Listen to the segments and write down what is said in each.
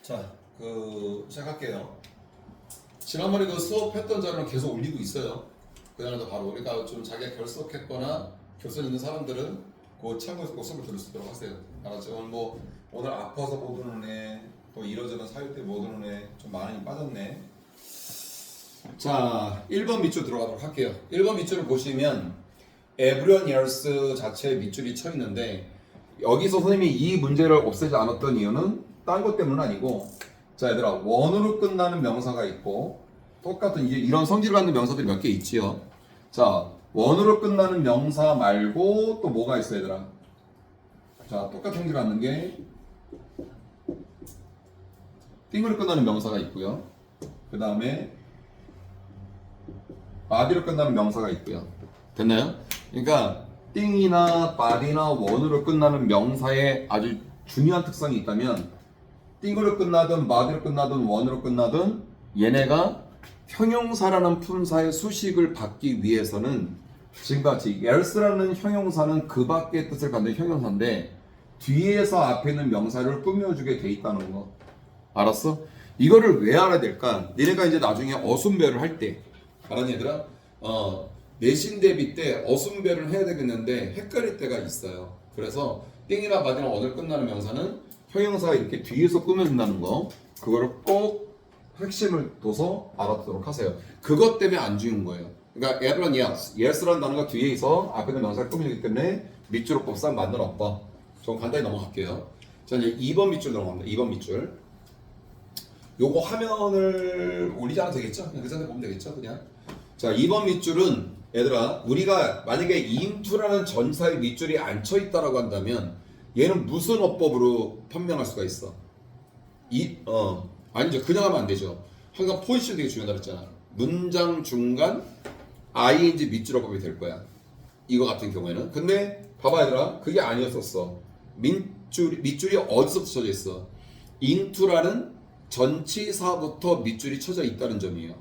자, 시작할게요. 지난번에 그 수업했던 자료는 계속 올리고 있어요. 그날도 바로. 그러니까 좀 자기가 결석했거나 결선 있는 사람들은 그 참고해서 수업을 들을 수 있도록 하세요. 알았죠? 오늘 아파서 못 오는 애, 또 이러저런 사유 때문에 못 오는 애 좀 많이 빠졌네. 자, 1번 밑줄 들어가도록 할게요. 1번 밑줄을 보시면 everyone else 자체에 밑줄이 쳐 있는데 여기서 선생님이 이 문제를 없애지 않았던 이유는 딴 것 때문은 아니고, 자 얘들아, 원으로 끝나는 명사가 있고 똑같은 이제 이런 성질을 갖는 명사들이 몇 개 있지요. 자, 원으로 끝나는 명사 말고 또 뭐가 있어 얘들아? 자, 똑같은 성질을 갖는 게 띵으로 끝나는 명사가 있고요. 그 다음에 바디로 끝나는 명사가 있고요. 됐나요? 그러니까 띵이나 바디나 원으로 끝나는 명사에 아주 중요한 특성이 있다면 띵으로 끝나든 바디로 끝나든 원으로 끝나든 얘네가 형용사라는 품사의 수식을 받기 위해서는 지금같이 else라는 형용사는 그 밖의 뜻을 갖는 형용사인데 뒤에서 앞에 있는 명사를 꾸며주게 돼 있다는 거. 알았어? 이거를 왜 알아야 될까? 니네가 이제 나중에 어순배를 할 때, 알았니 얘들아? 내신 대비 때 어순배를 해야 되겠는데 헷갈릴 때가 있어요. 그래서 띵이나 바디나 원으로 끝나는 명사는 형용사가 이렇게 뒤에서 꾸며준다는 거, 그거를 꼭 핵심을 둬서 알아두도록 하세요. 그것 때문에 안 주는 거예요. 그러니까 everyone yes, yes라는 단어가 뒤에 있어 앞에 있는 명사를 꾸며주기 때문에 밑줄업법상 맞는 어법. 좀 간단히 넘어갈게요. 자, 이제 2번 밑줄 넘어갑니다. 2번 밑줄. 요거 화면을 올리지 않아도 되겠죠? 그냥 그 전에 보면 되겠죠? 그냥. 자, 2번 밑줄은 얘들아, 우리가 만약에 into라는 전사의 밑줄이 안 쳐 있다라고 한다면 얘는 무슨 어법으로 판명할 수가 있어? 아니죠. 그냥 하면 안 되죠. 항상 포지션 되게 중요하다 그랬잖아. 문장 중간 ing 밑줄 어법이 될 거야. 이거 같은 경우에는. 근데 봐봐 얘들아, 그게 아니었었어. 밑줄이 어디서부터 쳐져 있어? into라는 전치사부터 밑줄이 쳐져 있다는 점이에요.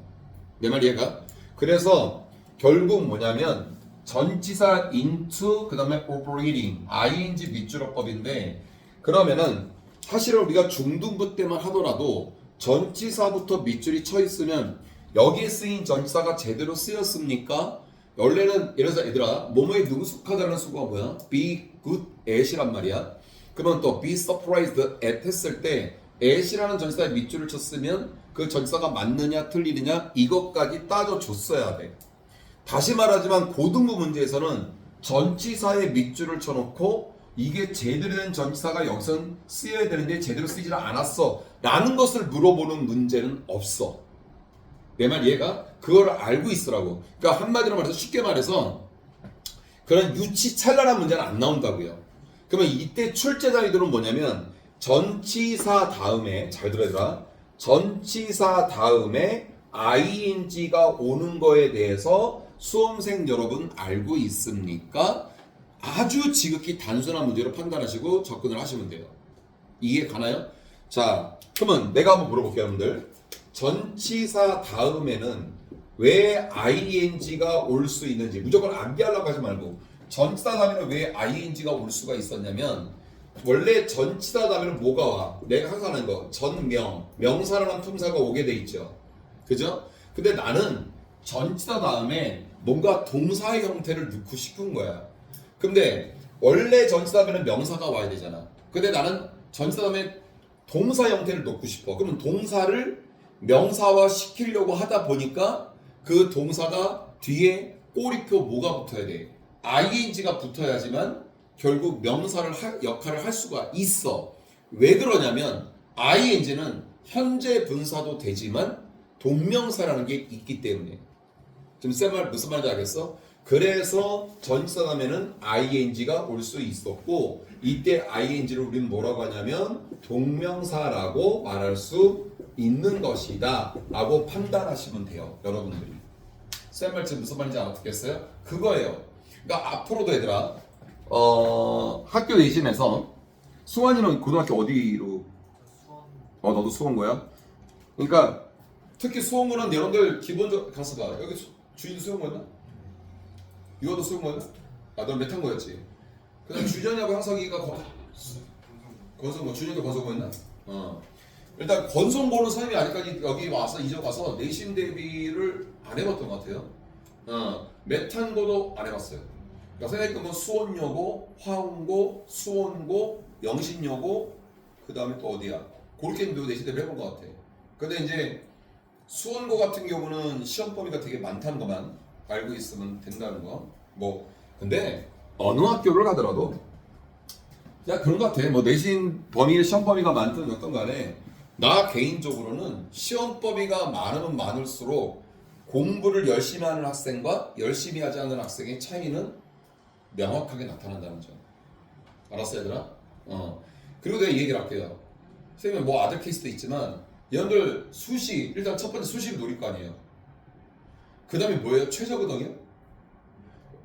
내 말 이해가? 그래서 결국 뭐냐면 전치사 into 그 다음에 operating ing 밑줄어법인데, 그러면은 사실은 우리가 중등부 때만 하더라도 전치사부터 밑줄이 쳐 있으면 여기에 쓰인 전치사가 제대로 쓰였습니까? 원래는 예를 들어서 얘들아, 뭐뭐에 능숙하다는 수가 뭐야? be good at이란 말이야. 그러면 또 be surprised at 했을 때 at이라는 전치사에 밑줄을 쳤으면 그 전치사가 맞느냐 틀리느냐 이것까지 따져줬어야 돼. 다시 말하지만 고등부 문제에서는 전치사에 밑줄을 쳐놓고 이게 제대로 된 전치사가 여기선 쓰여야 되는데 제대로 쓰지를 않았어 라는 것을 물어보는 문제는 없어. 내 말 이해가? 그걸 알고 있으라고. 그러니까 한마디로 말해서, 쉽게 말해서 그런 유치찬란한 문제는 안 나온다고요. 그러면 이때 출제 자리들은 뭐냐면 전치사 다음에, 잘 들어야 전치사 다음에 ing가 오는 거에 대해서 수험생 여러분 알고 있습니까? 아주 지극히 단순한 문제로 판단하시고 접근을 하시면 돼요. 이해 가나요? 자, 그러면 내가 한번 물어볼게요 여러분들. 전치사 다음에는 왜 ing가 올 수 있는지 무조건 암기하려고 하지 말고, 전치사 다음에는 왜 ing가 올 수가 있었냐면, 원래 전치사 다음에는 뭐가 와? 내가 항상 하는 거, 전명, 명사라는 품사가 오게 돼 있죠. 그죠? 근데 나는 전치사 다음에 뭔가 동사의 형태를 넣고 싶은 거야. 근데 원래 전치사 다음에는 명사가 와야 되잖아. 근데 나는 전치사 다음에 동사 형태를 넣고 싶어. 그러면 동사를 명사화 시키려고 하다 보니까 그 동사가 뒤에 꼬리표 뭐가 붙어야 돼? ing가 붙어야지만 결국 명사를 역할을 할 수가 있어. 왜 그러냐면 ing는 현재 분사도 되지만 동명사라는 게 있기 때문에. 지금 무슨 말인지 알겠어? 그래서 전치사 다음에는 ing가 올 수 있었고, 이때 ing를 우리는 뭐라고 하냐면 동명사라고 말할 수 있는 것이다 라고 판단하시면 돼요. 여러분들이 쌤 말 지금 무슨 말인지 알았겠어요? 그거예요. 그러니까 앞으로도 얘들아, 학교 내신에서 수환이는 고등학교 어디로? 너도 수원고야? 그러니까 특히 수원고는 여러분들 기본적으로 가서 봐. 여기 주인 수원고였나? 이것도 수원고였나? 넌 몇 학년이었지? 그다음 주전이하고 형석이가 건성고, 준이도 건성고였나? 일단 건성고는 선생님이 아직까지 여기 와서 이제 와서 내신 대비를 안 해봤던 것 같아요. 메탄고도 안 해봤어요. 그러니까 선생님 건 수원여고, 화운고, 수원고, 영신여고, 그 다음에 또 어디야? 그렇게 내신 대비 해본 것 같아. 근데 이제 수원고 같은 경우는 시험 범위가 되게 많다는 것만 알고 있으면 된다는 거. 뭐 근데 어느 학교를 가더라도 야 그런 것 같아. 뭐 내신 범위, 시험 범위가 많든 어떤 간에 나 개인적으로는 시험 범위가 많으면 많을수록 공부를 열심히 하는 학생과 열심히 하지 않는 학생의 차이는 명확하게 나타난다는 점. 알았어 얘들아? 그리고 내가 이 얘기를 할게요. 선생님 뭐 아들 케이스도 있지만 얘네들 수시 일단 첫 번째 수시를 노릴 거 아니에요. 그 다음에 뭐예요? 최저거든요.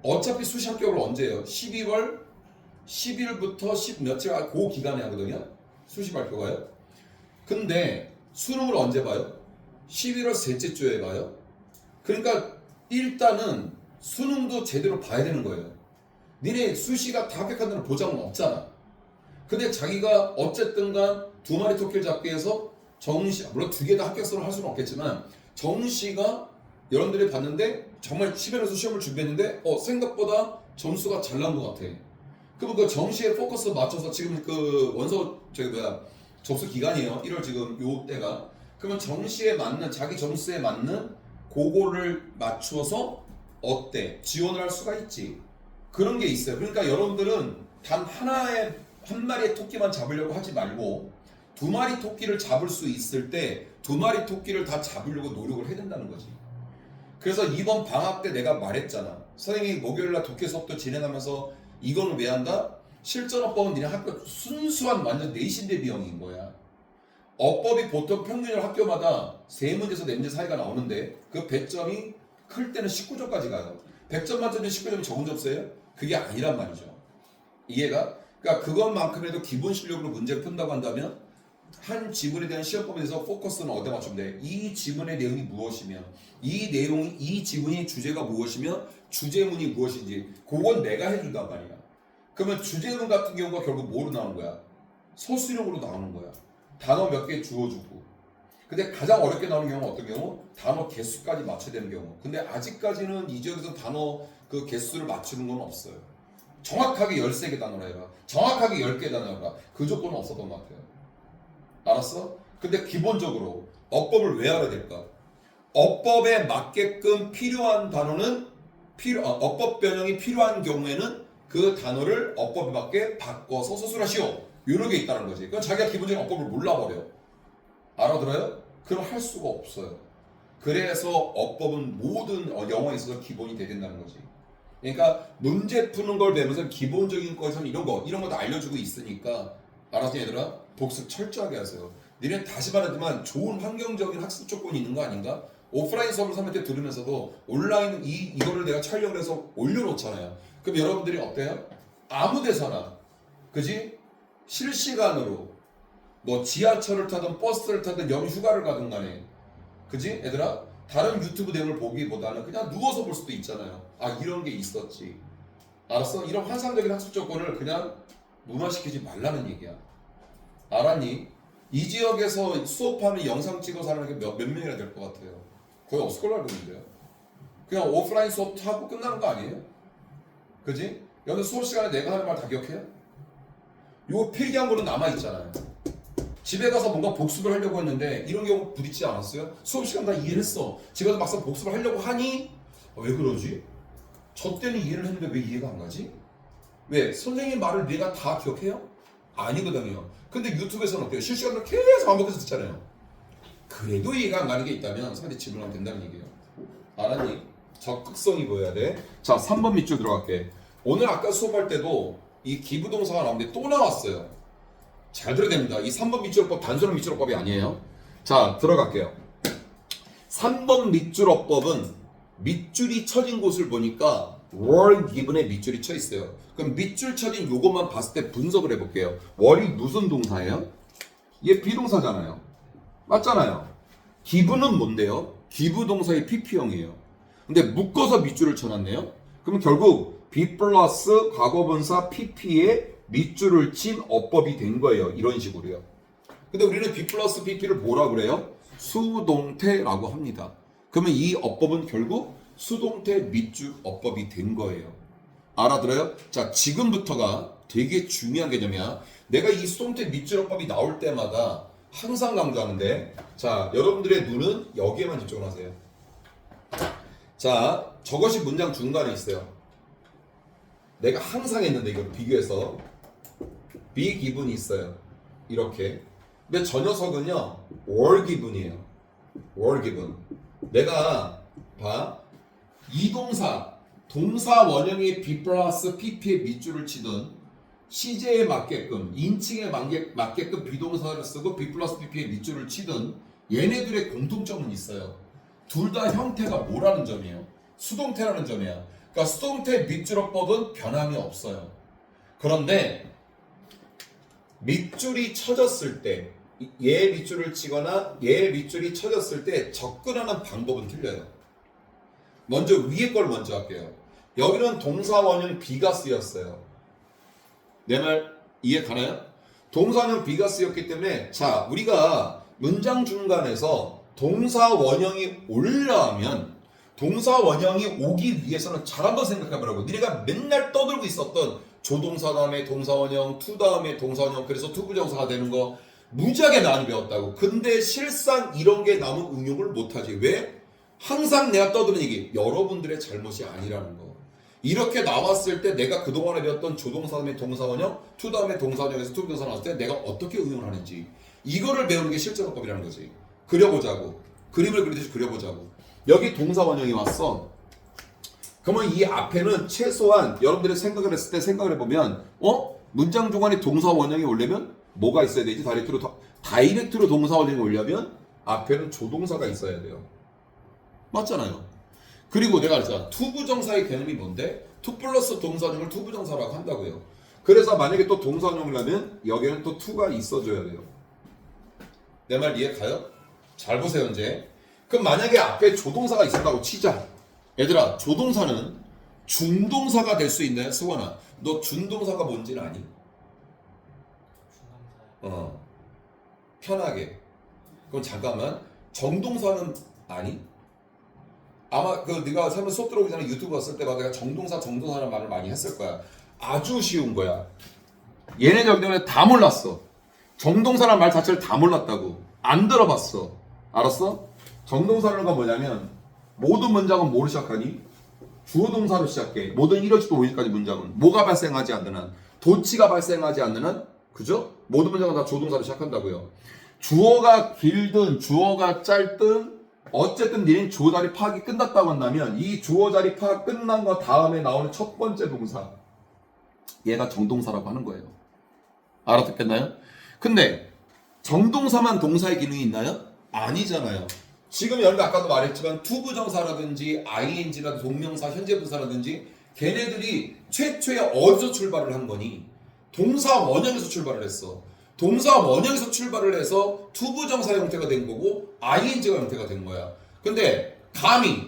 어차피 수시 합격을 언제 해요? 10일부터 10 며칠 그 기간에 하거든요. 수시 발표가요. 근데 수능을 언제 봐요? 11월 셋째 주에 봐요. 그러니까 일단은 수능도 제대로 봐야 되는 거예요. 니네 수시가 다 합격한다는 보장은 없잖아. 근데 자기가 어쨌든간 두 마리 토끼를 잡기 위해서 정시, 물론 두 개 다 합격선을 할 수는 없겠지만 정시가 여러분들이 봤는데 정말 시변에서 시험을 준비했는데 생각보다 점수가 잘 나온 것 같아. 그럼 그 정시에 포커스 맞춰서 지금 그 원서 접수 기간이에요. 1월 지금 요 때가. 그러면 정시에 맞는 자기 점수에 맞는 그거를 맞춰서 어때? 지원을 할 수가 있지. 그런 게 있어요. 그러니까 여러분들은 단 한 마리의 토끼만 잡으려고 하지 말고 두 마리 토끼를 잡을 수 있을 때 두 마리 토끼를 다 잡으려고 노력을 해야 된다는 거지. 그래서 이번 방학 때 내가 말했잖아. 선생님이 목요일날 독해 수업도 진행하면서 이거는 왜 한다? 실전어법은 니네 학교 순수한 완전 내신 대비형인 거야. 어법이 보통 평균적으로 학교마다 3문제에서 4문제 사이가 나오는데 그 배점이 클 때는 19점까지 가요. 100점 만점에 19점이 적은 점수예요? 그게 아니란 말이죠. 이해가? 그러니까 그것만큼에도 기본 실력으로 문제를 푼다고 한다면 한 지문에 대한 시험 범위에 대해서 포커스는 어디에 맞추면 돼? 이 지문의 내용이 무엇이며 이 지문의 주제가 무엇이며 주제문이 무엇인지 그건 내가 해준단 말이야. 그러면 주제문 같은 경우가 결국 뭐로 나오는 거야? 소수령으로 나오는 거야. 단어 몇 개 주어주고. 근데 가장 어렵게 나오는 경우는 어떤 경우? 단어 개수까지 맞춰야 되는 경우. 근데 아직까지는 이 지역에서 단어 그 개수를 맞추는 건 없어요. 정확하게 13개 단어라 해라. 정확하게 10개 단어라 해라. 그 조건은 없었던 것 같아요. 알았어? 근데 기본적으로 어법을 왜 알아야 될까? 어법에 맞게끔 필요한 단어는 어법 변형이 필요한 경우에는 그 단어를 어법에 맞게 바꿔서 서술하시오. 이런 게 있다는 거지. 그건 자기가 기본적인 어법을 몰라버려. 알아들어요? 그럼 할 수가 없어요. 그래서 어법은 모든 영어에 있어서 기본이 돼야 된다는 거지. 그러니까 문제 푸는 걸 배우면서 기본적인 거에서는 이런 거 다 알려주고 있으니까 알았지 얘들아? 복습 철저하게 하세요. 니네 다시 말하지만 좋은 환경적인 학습 조건이 있는 거 아닌가? 오프라인 수업을 3회 때 들으면서도 온라인 이거를 내가 촬영을 해서 올려놓잖아요. 그럼 여러분들이 어때요? 아무 데서나 그지? 실시간으로 뭐 지하철을 타든 버스를 타든 연휴가를 가든 간에 그지? 얘들아? 다른 유튜브 내용을 보기보다는 그냥 누워서 볼 수도 있잖아요. 아 이런 게 있었지. 알았어? 이런 환상적인 학습 조건을 그냥 무마시키지 말라는 얘기야. 알았니? 이 지역에서 수업하면 영상 찍어서 하는 게 몇 명이나 될 것 같아요? 거의 없을 걸로 알고 있는데요. 그냥 오프라인 수업 하고 끝나는 거 아니에요? 그지? 여기 수업 시간에 내가 하는 말 다 기억해요? 요 필기한 거는 남아있잖아요. 집에 가서 뭔가 복습을 하려고 했는데 이런 경우 부딪히지 않았어요? 수업 시간 다 이해를 했어. 집에서 막상 복습을 하려고 하니 왜 그러지? 저 때는 이해를 했는데 왜 이해가 안 가지? 왜? 선생님 말을 내가 다 기억해요? 아니거든요. 근데 유튜브에서는 어때요? 실시간으로 계속 반복해서 듣잖아요. 그래도 이해가 안 가는 게 있다면 선생님한테 질문하면 된다는 얘기예요. 알았니? 적극성이 보여야 돼. 자, 3번 밑줄 들어갈게. 오늘 아까 수업할 때도 이 기부동사가 나오는데 또 나왔어요. 잘 들어야 됩니다. 이 3번 밑줄어법 단순한 밑줄어법이 아니에요. 자, 들어갈게요. 3번 밑줄어법은 밑줄이 쳐진 곳을 보니까 were given에 밑줄이 쳐 있어요. 그럼 밑줄 쳐진 요것만 봤을 때 분석을 해볼게요. were 무슨 동사예요? 얘 비동사잖아요. 맞잖아요. given은 뭔데요? give 동사의 pp형이에요. 근데 묶어서 밑줄을 쳐놨네요. 그럼 결국 be 플러스 과거분사 pp에 밑줄을 친 어법이 된 거예요. 이런 식으로요. 근데 우리는 B 플러스 BP를 뭐라 그래요? 수동태라고 합니다. 그러면 이 어법은 결국 수동태 밑줄 어법이 된 거예요. 알아들어요? 자, 지금부터가 되게 중요한 개념이야. 내가 이 수동태 밑줄 어법이 나올 때마다 항상 강조하는데, 자, 여러분들의 눈은 여기에만 집중을 하세요. 자, 저것이 문장 중간에 있어요. 내가 항상 했는데 이걸 비교해서 be given이 있어요. 이렇게. 근데 저 녀석은요, were given이에요. were given. 내가 봐. 이 동사 원형의 be 플러스 pp의 밑줄을 치든 시제에 맞게끔 인칭에 맞게끔 비동사를 쓰고 be 플러스 pp의 밑줄을 치든 얘네들의 공통점은 있어요. 둘 다 형태가 뭐라는 점이에요? 수동태라는 점이야. 그러니까 수동태 밑줄어법은 변함이 없어요. 그런데 밑줄이 쳐졌을 때, 얘 밑줄을 치거나 얘 밑줄이 쳐졌을 때 접근하는 방법은 틀려요. 먼저 위에 걸 먼저 할게요. 여기는 동사 원형 B가 쓰였어요. 내 말 이해 가나요? 동사 원형 B가 쓰였기 때문에, 자, 우리가 문장 중간에서 동사 원형이 올라오면, 동사 원형이 오기 위해서는 잘 한번 생각해보라고. 니네가 맨날 떠들고 있었던 조동사 다음에 동사 원형, to 다음에 동사 원형, 그래서 투부정사가 되는 거 무지하게 많이 배웠다고. 근데 실상 이런 게 나오면 응용을 못하지. 왜? 항상 내가 떠드는 얘기, 여러분들의 잘못이 아니라는 거. 이렇게 나왔을 때 내가 그동안에 배웠던 조동사 다음에 동사 원형, to 다음에 동사 원형에서 투부정사 나왔을 때 내가 어떻게 응용을 하는지, 이거를 배우는 게 실전어법이라는 거지. 그려보자고. 그림을 그리듯이 그려보자고. 여기 동사 원형이 왔어. 그러면 이 앞에는 최소한 여러분들이 생각을 했을 때 생각을 해보면, 문장 중간에 동사 원형이 오려면 뭐가 있어야 되지? 다이렉트로 동사 원형이 오려면 앞에는 조동사가 있어야 돼요. 맞잖아요. 그리고 내가 그랬잖아. 투부정사의 개념이 뭔데? 투 플러스 동사 원형을 투부정사라고 한다고요. 그래서 만약에 또 동사 원형이라면 여기는 또 투가 있어줘야 돼요. 내 말 이해 가요? 잘 보세요 이제. 그럼 만약에 앞에 조동사가 있었다고 치자. 얘들아, 조동사는 준동사가 될 수 있나요? 수원아, 너 준동사가 뭔지는 아니? 편하게. 그럼 잠깐만, 정동사는 아니? 아마 네가 설마 수업 들어오기 전에 유튜브 봤을 때마다 내가 정동사라는 말을 많이 했을 거야. 아주 쉬운 거야. 얘네 때문에 다 몰랐어. 정동사라는 말 자체를 다 몰랐다고. 안 들어봤어. 알았어? 정동사라는 건 뭐냐면 모든 문장은 뭐로 시작하니? 주어 동사로 시작해. 모든 1호부터 5일까지 문장은 뭐가 발생하지 않는 한, 도치가 발생하지 않는 한, 그죠? 모든 문장은 다 주어 동사로 시작한다고요. 주어가 길든 주어가 짧든 어쨌든 니는 주어 자리 파악이 끝났다고 한다면 이 주어 자리 파악 끝난 거 다음에 나오는 첫 번째 동사, 얘가 정동사라고 하는 거예요. 알아듣겠나요? 근데 정동사만 동사의 기능이 있나요? 아니잖아요. 지금 여러분 아까도 말했지만 투부정사라든지 ing라든지 동명사, 현재분사라든지 걔네들이 최초에 어디서 출발을 한 거니? 동사 원형에서 출발을 했어. 동사 원형에서 출발을 해서 투부정사 형태가 된 거고 ing가 형태가 된 거야. 근데 감히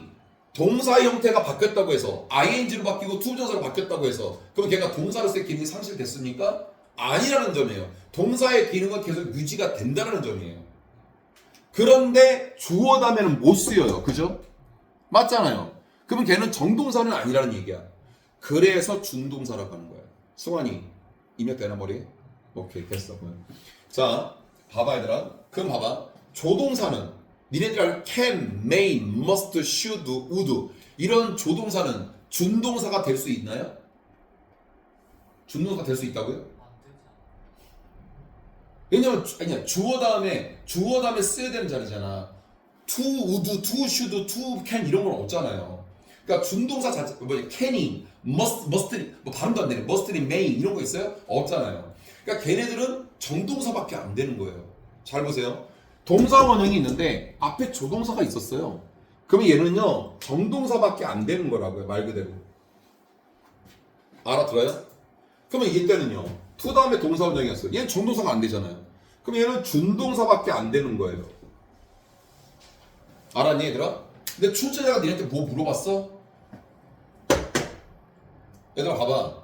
동사 형태가 바뀌었다고 해서 ing로 바뀌고 투부정사로 바뀌었다고 해서 그럼 걔가 동사로서의 기능이 상실됐습니까? 아니라는 점이에요. 동사의 기능은 계속 유지가 된다는 점이에요. 그런데 주어 다음에는 못 쓰여요. 그죠? 맞잖아요. 그러면 걔는 정동사는 아니라는 얘기야. 그래서 준동사라고 하는 거야. 승환이 입력되나 머리에? 오케이, 됐어. 자, 봐봐 얘들아. 그럼 봐봐. 조동사는 니네들 알 can, may, must, should, would 이런 조동사는 준동사가 될 수 있나요? 준동사가 될 수 있다고요? 왜냐면 아니야, 주어 다음에 써야 되는 자리잖아. to, would, to, should, to, can 이런 건 없잖아요. 그러니까 준동사 자체 can이, must 뭐 발음도 안 되네. must니 may 이런 거 있어요? 없잖아요. 그러니까 걔네들은 정동사밖에 안 되는 거예요. 잘 보세요. 동사 원형이 있는데 앞에 조동사가 있었어요. 그러면 얘는요 정동사밖에 안 되는 거라고요. 말 그대로. 알아들어요? 그러면 얘때는요 to 다음에 동사 원형이었어요. 얘는 정동사가 안 되잖아요. 그럼 얘는 준동사밖에 안 되는 거예요. 알았니 얘들아? 근데 출제자가 니한테 뭐 물어봤어? 얘들아 봐봐.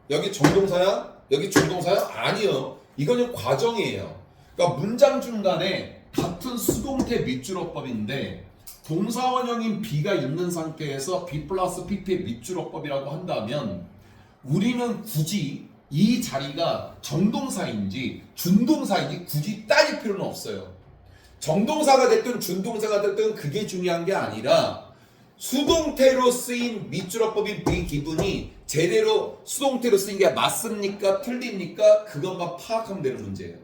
여기 정동사야? 여기 준동사야? 아니요. 이거는 과정이에요. 그러니까 문장 중간에 같은 수동태 밑줄어법인데 동사원형인 B가 있는 상태에서 B 플러스 PP의 밑줄어법이라고 한다면 우리는 굳이 이 자리가 정동사인지 준동사인지 굳이 따질 필요는 없어요. 정동사가 됐든 준동사가 됐든 그게 중요한 게 아니라 수동태로 쓰인 밑줄어법인 B 기분이 제대로 수동태로 쓰인 게 맞습니까? 틀립니까? 그것만 파악하면 되는 문제예요.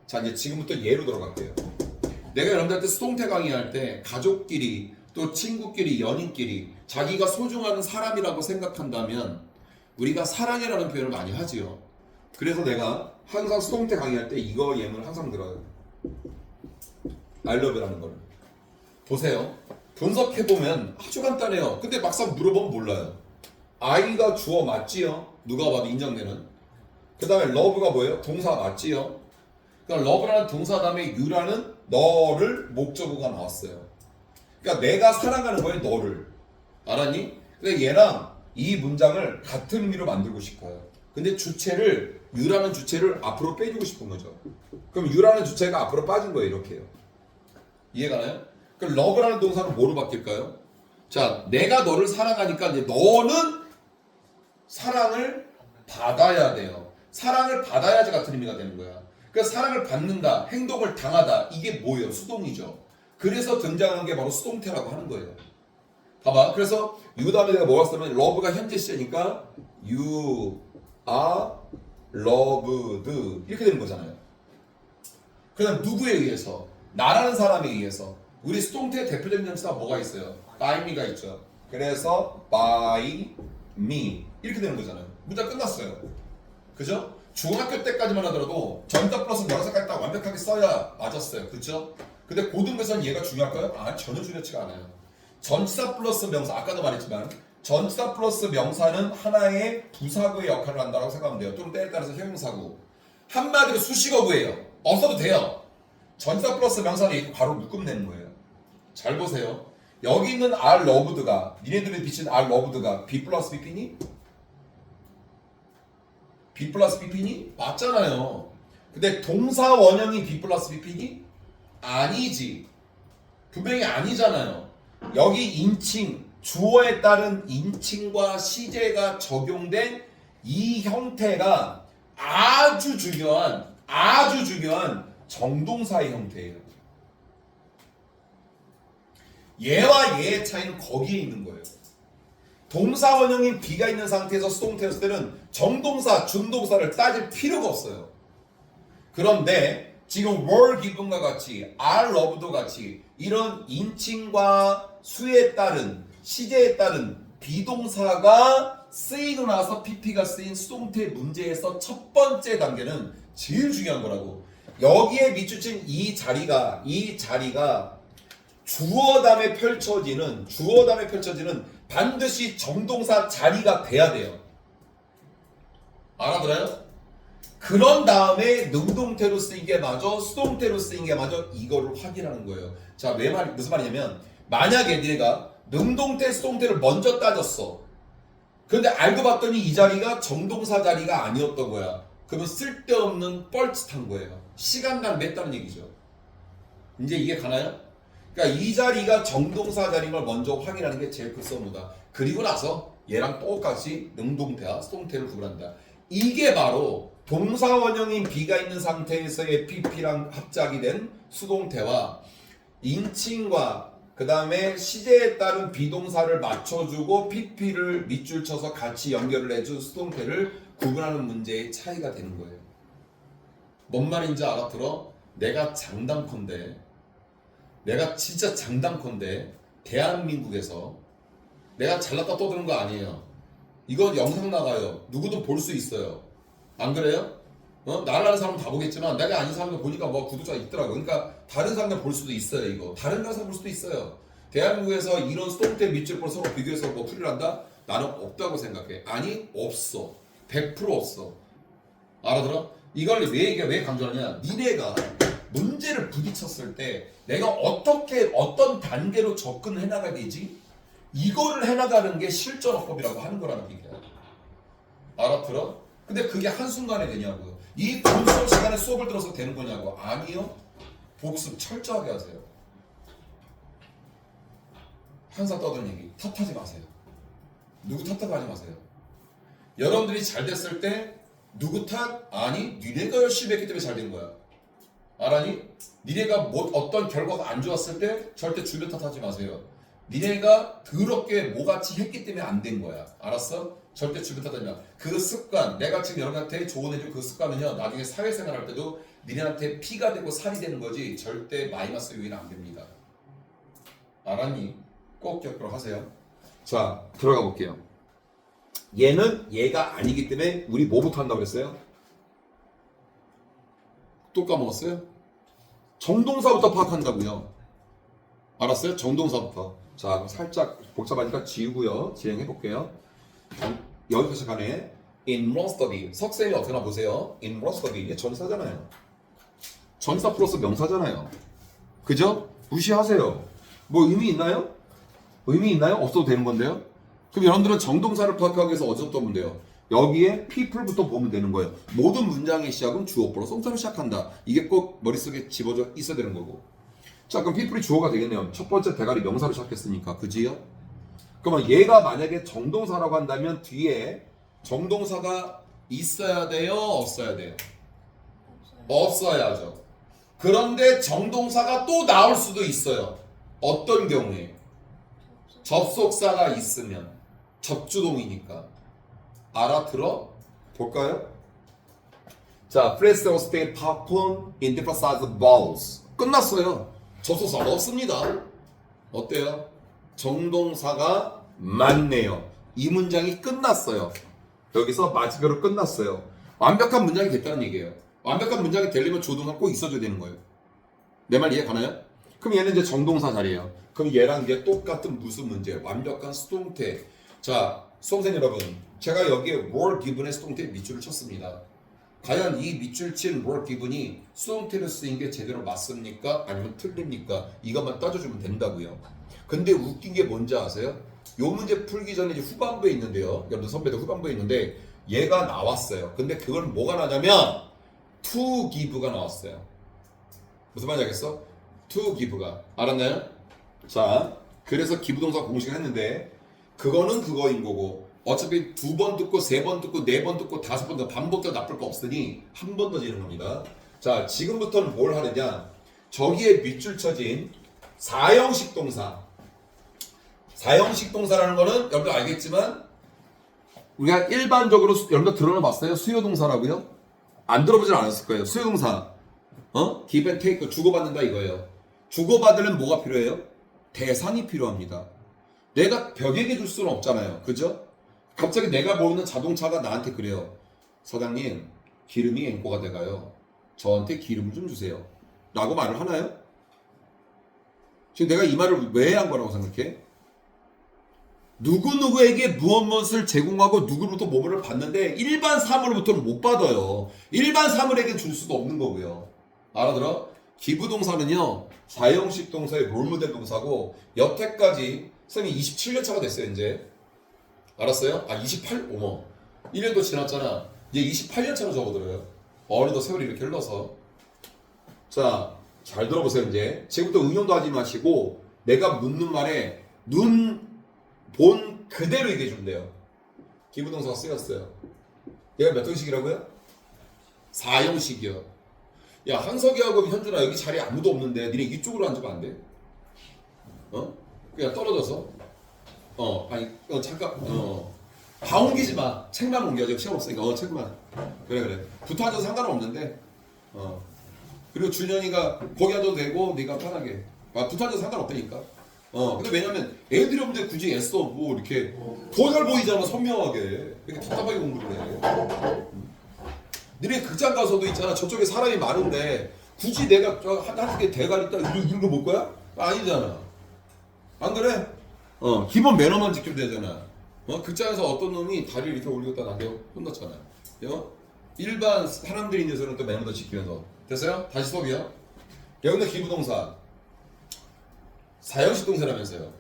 자, 이제 지금부터 예로 들어갈게요. 내가 여러분들한테 수동태 강의할 때 가족끼리 또 친구끼리 연인끼리 자기가 소중한 사람이라고 생각한다면 우리가 사랑해라는 표현을 많이 하지요. 그래서 내가 항상 수동태 강의할 때 이거 예문을 항상 들어요. I love라는 걸. 보세요. 분석해보면 아주 간단해요. 근데 막상 물어보면 몰라요. I가 주어 맞지요? 누가 봐도 인정되는. 그 다음에 love가 뭐예요? 동사 맞지요? 그러니까 love라는 동사 다음에 you라는 너를 목적어가 나왔어요. 그러니까 내가 사랑하는 거예요, 너를. 알았니? 근데 얘랑 이 문장을 같은 의미로 만들고 싶어요. 근데 주체를 you라는 주체를 앞으로 빼주고 싶은 거죠. 그럼 you라는 주체가 앞으로 빠진 거예요, 이렇게요. 이해가나요? 그럼 love라는 동사는 뭐로 바뀔까요? 자, 내가 너를 사랑하니까 이제 너는 사랑을 받아야 돼요. 사랑을 받아야지 같은 의미가 되는 거야. 그러니까 사랑을 받는다, 행동을 당하다, 이게 뭐예요? 수동이죠. 그래서 등장하는 게 바로 수동태라고 하는 거예요. 봐봐. 그래서 you 다음에 내가 뭐가 쓰면 love가 현재 시제니까 you are loved 이렇게 되는 거잖아요. 그 다음 누구에 의해서? 나라는 사람에 의해서. 우리 수동태의 대표적인 명사가 뭐가 있어요? by me가 있죠. 그래서 by me 이렇게 되는 거잖아요. 문장 끝났어요. 그죠? 중학교 때까지만 하더라도 전자 플러스 명사까지 딱 완벽하게 써야 맞았어요. 그죠? 근데 고등부에서는 얘가 중요할까요? 아, 전혀 중요치가 않아요. 전치사 플러스 명사, 아까도 말했지만 전치사 플러스 명사는 하나의 부사구의 역할을 한다고 생각하면 돼요. 또는 때에 따라서 형용사구. 한마디로 수식어구예요. 없어도 돼요. 전치사 플러스 명사는 바로 묶음 내는 거예요. 잘 보세요. 여기 있는 are loved가, 니네들이 비친 are loved가 B 플러스 BP니? B 플러스 BP니? 맞잖아요. 근데 동사 원형이 B 플러스 BP니? 아니지. 분명히 아니잖아요. 여기 인칭, 주어에 따른 인칭과 시제가 적용된 이 형태가 아주 중요한 정동사의 형태예요. 얘와 얘의 차이는 거기에 있는 거예요. 동사 원형인 B가 있는 상태에서 수동태였을 때는 정동사, 준동사를 따질 필요가 없어요. 그런데 지금 were given과 같이 are loved도 같이 이런 인칭과 수에 따른 시제에 따른 비동사가 쓰이고 나서 PP가 쓰인 수동태 문제에서 첫 번째 단계는 제일 중요한 거라고. 여기에 밑줄친 이 자리가 주어 다음에 펼쳐지는 반드시 정동사 자리가 돼야 돼요. 알아들어요? 그런 다음에 능동태로 쓰인 게 맞아, 수동태로 쓰인 게 맞아, 이거를 확인하는 거예요. 자, 무슨 말이냐면 만약에 네가 능동태, 수동태를 먼저 따졌어. 그런데 알고 봤더니 이 자리가 정동사 자리가 아니었던 거야. 그러면 쓸데없는 뻘짓한 거예요. 시간 낭비했다는 얘기죠. 이제 이게 가나요? 그러니까 이 자리가 정동사 자리인 걸 먼저 확인하는 게 제일 급선무다. 그리고 나서 얘랑 똑같이 능동태와 수동태를 구분한다. 이게 바로 동사 원형인 B가 있는 상태에서의 PP랑 합작이 된 수동태와 인칭과 그 다음에 시제에 따른 비동사를 맞춰주고 PP를 밑줄 쳐서 같이 연결을 해준 수동태를 구분하는 문제의 차이가 되는 거예요. 뭔 말인지 알아들어? 내가 진짜 장담컨대 대한민국에서 내가 잘났다 떠드는 거 아니에요. 이거 영상 나가요. 누구든 볼 수 있어요. 안 그래요? 나를 아는 사람은 다 보겠지만 내가 아닌 사람들 보니까 뭐 구독자가 있더라고. 그러니까 다른 사람들 볼 수도 있어요. 이거 다른 영상 볼 수도 있어요. 대한민국에서 이런 수동태 밑줄을 서로 비교해서 뭐 풀이를 한다? 나는 없다고 생각해. 아니 없어. 100% 없어. 알아들어? 이걸 왜 강조하냐? 니네가 문제를 부딪혔을 때 내가 어떤 단계로 접근해 나가야 되지? 이거를 해나가는 게 실전어법이라고 하는 거라는 얘기야. 알아들어? 근데 그게 한순간에 되냐고요. 이 본수업 시간에 수업을 들어서 되는 거냐고. 아니요. 복습 철저하게 하세요. 항상 떠드는 얘기. 탓하지 마세요. 누구 탓하고 하지 마세요. 여러분들이 잘 됐을 때 누구 탓? 아니 니네가 열심히 했기 때문에 잘 된 거야. 알아니? 니네가 뭐 어떤 결과가 안 좋았을 때 절대 주변 탓하지 마세요. 니네가 더럽게 뭐같이 했기 때문에 안 된 거야. 알았어? 절대 주변 탓하지 마. 그 습관, 내가 지금 여러분한테 조언해준 그 습관은요, 나중에 사회생활 할 때도 니네한테 피가 되고 살이 되는 거지 절대 마이너스 요인은 안 됩니다. 알았니? 꼭 기억을 하세요. 자, 들어가 볼게요. 얘는 얘가 아니기 때문에 우리 뭐부터 한다고 그랬어요? 또 까먹었어요? 정동사부터 파악한다고요. 알았어요? 정동사부터. 자, 그럼 살짝 복잡하니까 지우고요. 진행해 볼게요. 여기서 시작하네. In run study. 석쌤이 어떻게 나 보세요? In run study. 이게 전사잖아요. 전사 플러스 명사잖아요. 그죠? 무시하세요. 뭐 의미 있나요? 의미 있나요? 없어도 되는 건데요. 그럼 여러분들은 정동사를 파악하기 위해서 어디서부터 보면 돼요? 여기에 people부터 보면 되는 거예요. 모든 문장의 시작은 주어 플러스 동사로 시작한다. 이게 꼭 머릿속에 집어져 있어야 되는 거고. 자, 그럼 people이 주어가 되겠네요. 첫 번째 대가리 명사로 시작했으니까. 그지요? 그러면 얘가 만약에 정동사라고 한다면 뒤에 정동사가 있어야 돼요? 없어야 돼요? 없어야죠. 그런데 정동사가 또 나올 수도 있어요. 어떤 경우에? 접속사가 있으면. 접주동이니까. 알아들어? 볼까요? 자, press or stay popcorn in different size bowls. 끝났어요. 접속사가 없습니다. 어때요? 정동사가 맞네요. 이 문장이 끝났어요. 여기서 마지막으로 끝났어요. 완벽한 문장이 됐다는 얘기예요. 완벽한 문장이 되려면 조동사 꼭 있어줘야 되는 거예요. 내 말 이해 가나요? 그럼 얘는 이제 정동사 자리예요. 그럼 얘랑 이게 똑같은 무슨 문제? 완벽한 수동태. 자, 수험생 여러분, 제가 여기에 were given의 수동태 밑줄을 쳤습니다. 과연 이 밑줄 친 were given이 수동태로 쓰인 게 제대로 맞습니까? 아니면 틀립니까? 이것만 따져주면 된다고요. 근데 웃긴 게 뭔지 아세요? 요 문제 풀기 전에 이제 후반부에 있는데요. 여러분 선배들 후반부에 있는데 얘가 나왔어요. 근데 그건 뭐가 나냐면 to give가 나왔어요. 무슨 말인지 알겠어? to give가. 알았나요? 자, 그래서 기부동사 공식을 했는데 그거는 그거인 거고 어차피 2번 듣고 3번 듣고 4번 듣고 5번 듣고 반복도 나쁠 거 없으니 한 번 더 지는 겁니다. 자, 지금부터는 뭘 하느냐? 저기에 밑줄 쳐진 사형식 동사. 사형식 동사라는 거는 여러분들 알겠지만 우리가 일반적으로 여러분들 들어봤어요? 수요동사라고요? 안 들어보진 않았을 거예요. 수요동사. give and take 주고받는다 이거예요. 주고받으려면 뭐가 필요해요? 대상이 필요합니다. 내가 벽에게 줄 수는 없잖아요. 그죠? 갑자기 내가 모르는 자동차가 나한테 그래요. 사장님, 기름이 앵꼬가 돼가요. 저한테 기름을 좀 주세요. 라고 말을 하나요? 지금 내가 이 말을 왜 한 거라고 생각해? 누구누구에게 무엇을 제공하고 누구로부터 뭐를 받는데 일반 사물로부터는 못 받아요. 일반 사물에게 줄 수도 없는 거고요. 알아들어? 기부동사는요, 사형식 동사의 롤모델 동사고 여태까지 선생님이 27년 차가 됐어요 이제. 알았어요? 28? 어머 1년도 지났잖아. 이제 28년 차로 접어들어요. 어느덧 세월이 이렇게 흘러서. 자, 잘 들어보세요. 이제 지금부터 응용도 하지 마시고 내가 묻는 말에 눈 본 그대로 얘기해 주면 돼요. 기부동사가 쓰였어요. 얘가 몇 형식이라고요? 4형식이요. 야, 한석이하고 현준아 여기 자리에 아무도 없는데 니네 이쪽으로 앉으면 안 돼? 그냥 떨어져서 잠깐 다 옮기지 마. 책만 옮겨. 지금 시간 없으니까 책만. 그래 붙어 앉아도 상관은 없는데 그리고 준현이가 거기 앉아도 되고 네가 편하게 붙어 앉아도 상관없다니까. 근데 왜냐면 애들이 없는데 굳이 애써 뭐 이렇게 더 잘 보이잖아. 선명하게. 이렇게 답답하게 공부를 해. 니네 극장 가서도 있잖아. 저쪽에 사람이 많은데 굳이 내가 한개 대가리 딱 이런 거 볼 거야? 아니잖아. 안 그래? 기본 매너만 지키면 되잖아. 극장에서 어떤 놈이 다리를 이렇게 올리고 나한테 혼났잖아. 일반 사람들이 있는 데서는 또 매너도 지키면서. 됐어요? 다시 수업이요. 여기는 기부동사. 사형식 동사라면서요.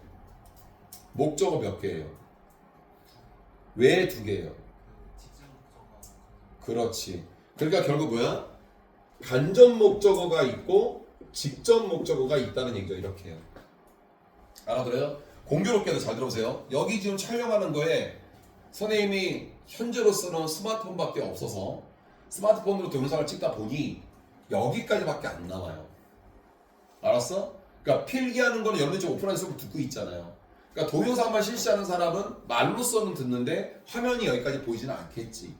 목적어 몇 개예요? 왜 2개예요? 그렇지. 그러니까 결국 뭐야? 간접 목적어가 있고 직접 목적어가 있다는 얘기죠. 이렇게 해요. 알아들어요? 공교롭게도 잘 들어보세요. 여기 지금 촬영하는 거에 선생님이 현재로서는 스마트폰밖에 없어서 스마트폰으로 동영상을 찍다 보니 여기까지밖에 안 나와요. 알았어? 그러니까 필기하는 거는 여러분이 지금 오프라인에서 듣고 있잖아요. 그러니까 동영상만 실시하는 사람은 말로서는 듣는데 화면이 여기까지 보이지는 않겠지.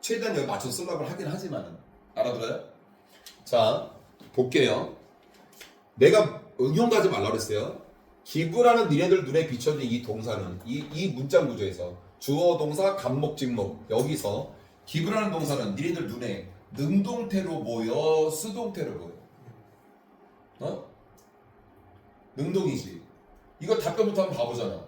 최대한 여기 맞춰서 쓰려고 하긴 하지만은. 알아들어요? 자, 볼게요. 내가 응용하지 말라고 그랬어요. 기부라는 니네들 눈에 비춰진 이 동사는 이 문장 구조에서 주어 동사 감목 직목 여기서 기부라는 동사는 니네들 눈에 능동태로 보여 수동태로 보여? 어? 능동이지. 이거 답변부터 한번 봐보잖아.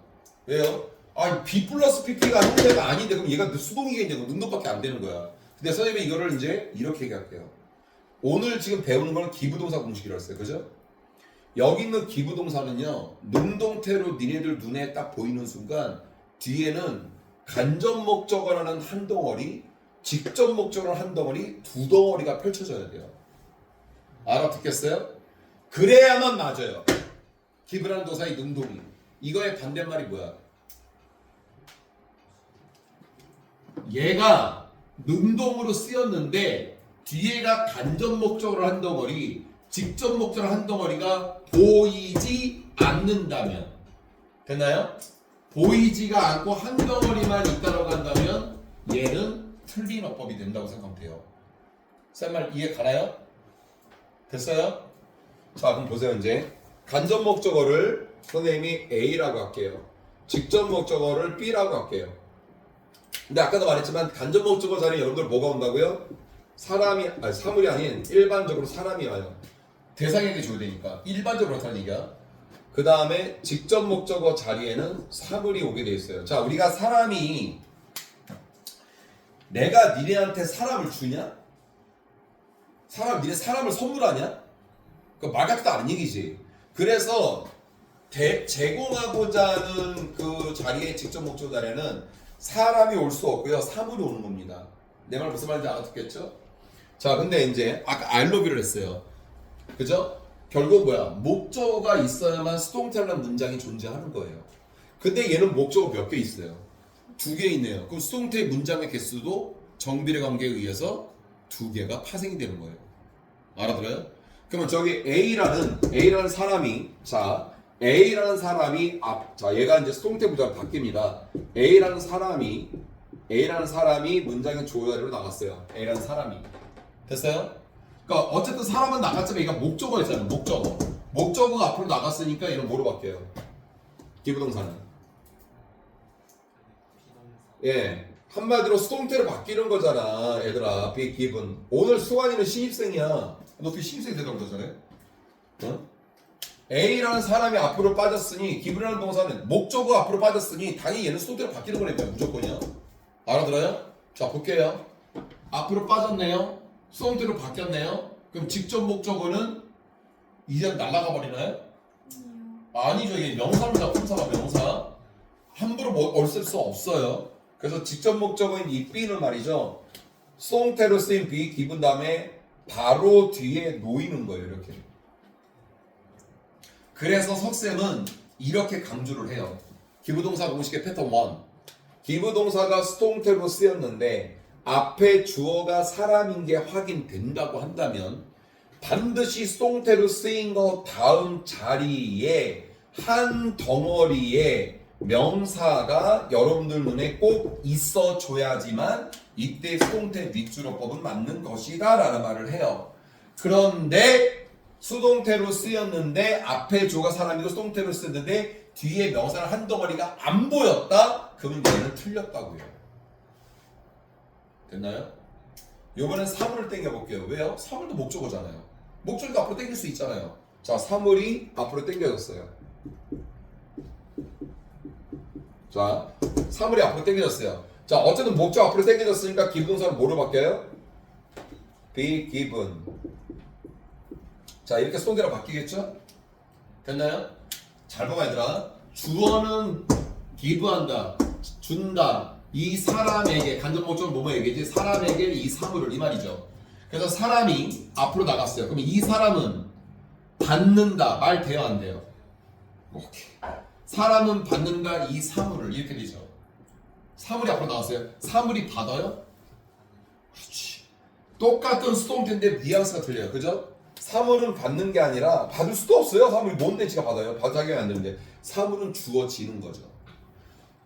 왜요? 아, B 플러스 PP가 형태가 아닌데 그럼 얘가 수동이겠냐고. 능동밖에 안 되는 거야. 근데 선생님이 이거를 이제 이렇게 얘기할게요. 오늘 지금 배우는 건 기부동사 공식이라고 했어요. 그죠? 여기 있는 기부동사는요, 능동태로 니네들 눈에 딱 보이는 순간 뒤에는 간접 목적어라는 한 덩어리, 직접 목적어라는 한 덩어리, 두 덩어리가 펼쳐져야 돼요. 알아듣겠어요? 그래야만 맞아요. 기부라는 동사의 능동이. 이거의 반대말이 뭐야? 얘가 능동으로 쓰였는데 뒤에가 간접 목적어를 한 덩어리, 직접 목적어를 한 덩어리가 보이지 않는다면, 됐나요? 보이지가 않고 한 덩어리만 있다고 한다면 얘는 틀린 어법이 된다고 생각하면 돼요. 쌤 말 이해 가나요? 됐어요? 자, 그럼 보세요. 이제 간접 목적어를 선생님이 A라고 할게요. 직접 목적어를 B라고 할게요. 근데 아까도 말했지만 간접 목적어 자리에 여러분들 뭐가 온다고요? 사물이 아닌 일반적으로 사람이 와요. 대상에게 줘야 되니까 일반적으로 그렇다는 얘기야. 그 다음에 직접 목적어 자리에는 사물이 오게 돼 있어요. 자, 우리가 사람이 내가 니네한테 사람을 주냐? 니네 사람을 선물하냐? 그 말 같지도 않은 얘기지. 그래서 제공하고자 하는 그 자리에 직접 목적어 자리에는 사람이 올 수 없고요. 사물이 오는 겁니다. 내 말 무슨 말인지 알아듣겠죠? 자, 근데 이제 아까 I love you를 했어요. 그죠? 결국 뭐야? 목적어가 있어야만 수동태라는 문장이 존재하는 거예요. 근데 얘는 목적어 몇 개 있어요? 2개 있네요. 그럼 수동태 문장의 개수도 정비례 관계에 의해서 2개가 파생이 되는 거예요. 알아들어요? 그러면 저기 A라는 사람이, 자, A라는 사람이 자, 얘가 이제 수동태 문장으로 바뀝니다. A라는 사람이 문장의 주어 자리로 나갔어요. A라는 사람이. 됐어요? 그러니까 어쨌든 사람은 나갔지만 얘가 목적어였잖아요. 목적어가 앞으로 나갔으니까 얘는 뭐로 바뀌어요? 기부동사는. 예, 한마디로 수동태로 바뀌는 거잖아, 얘들아. be given. 오늘 수환이는 신입생이야. 너 어떻게 신입생 대답을 더 잘해? 어? A라는 사람이 앞으로 빠졌으니 given이라는 동사는 목적어 앞으로 빠졌으니 당연히 얘는 수동태로 바뀌는 거니까 무조건이야. 알아들어요? 자, 볼게요. 앞으로 빠졌네요. 수동태로 바뀌었네요. 그럼 직접 목적어는 이제 날아가 버리나요? 아니죠. 이게 명사입니다. 품사가 명사. 함부로 얼쓸 수 없어요. 그래서 직접 목적어인 이 B는 말이죠. 수동태로 쓰인 be given 다음에 바로 뒤에 놓이는 거예요. 이렇게. 그래서 석쌤은 이렇게 강조를 해요. 기부동사 공식의 패턴 1. 기부동사가 수동태로 쓰였는데 앞에 주어가 사람인 게 확인된다고 한다면 반드시 수동태로 쓰인 거 다음 자리에 한 덩어리에 명사가 여러분들 눈에 꼭 있어줘야지만 이때 수동태 밑줄어법은 맞는 것이다 라는 말을 해요. 그런데 수동태로 쓰였는데 앞에 주어가 사람이고 수동태로 쓰였는데 뒤에 명사는 한 덩어리가 안 보였다? 그러면 얘는 틀렸다고요. 됐나요? 이번엔 사물을 당겨볼게요. 왜요? 사물도 목적어잖아요. 목적어도 앞으로 당길 수 있잖아요. 자, 사물이 앞으로 당겨졌어요. 자, 사물이 앞으로 당겨졌어요. 자, 어쨌든 목적 앞으로 당겨졌으니까 기부동사는 뭐로 바뀌어요? be given. 자, 이렇게 수동태로 바뀌겠죠? 됐나요? 잘 봐봐 얘들아. 주어는 give한다, 준다, 이 사람에게 간접 목적은 뭐뭐 얘기지? 사람에게 이 사물을 이 말이죠. 그래서 사람이 앞으로 나갔어요. 그럼 이 사람은 받는다. 말 돼요 안 돼요? 오케이. 사람은 받는다 이 사물을 이렇게 되죠. 사물이 앞으로 나왔어요. 사물이 받아요? 그렇지. 똑같은 수동태인데 뉘앙스가 틀려요. 그죠? 사물은 받는 게 아니라 받을 수도 없어요. 사물이 뭔데 지가 받아요? 받아게 안 되는데 사물은 주어지는 거죠.